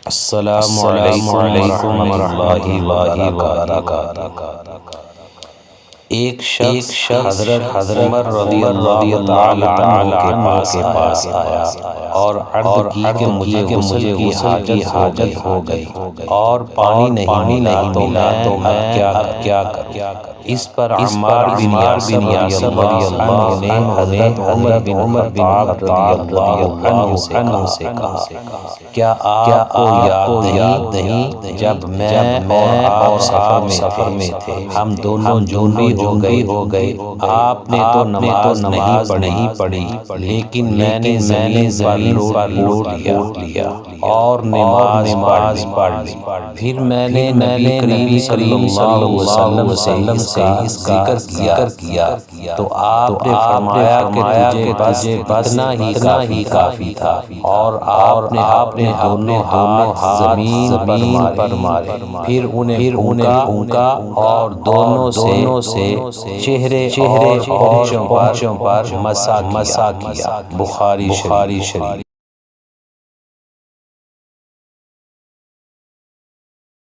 السلام علیکم ورحمۃ اللہ وبرکاتہ۔ ایک شخص حضرت عمر رضی اللہ تعالی عنہ کے پاس آیا اور عرض کی کہ مجھے غسل کی حاجت ہو گئی اور پانی نہیں ملا تو میں کیا کروں؟ اس پر عمار بن یاسر رضی اللہ عنہ نے حضرت عمر بن خطاب رضی اللہ عنہ سے کہا، کیا آپ کو یاد نہیں جب میں اور آپ سفر میں تھے، ہم دونوں جنوبی ہو گئے، آپ نے تو نماز نہیں پڑھی لیکن میں نے زمین پر لوٹ لیا اور نماز پڑھ لی۔ پھر میں نے نبی کریم صلی اللہ علیہ وسلم سے اس کا ذکر کیا تو آپ نے فرمایا کہ تجھے اتنا ہی کافی تھا، اور آپ نے دونوں ہاتھ زمین پر مارے، پھر انہیں پھونکا اور دونوں سے چہرے اور ہونٹوں پر مسح کیا۔ بخاری شریف۔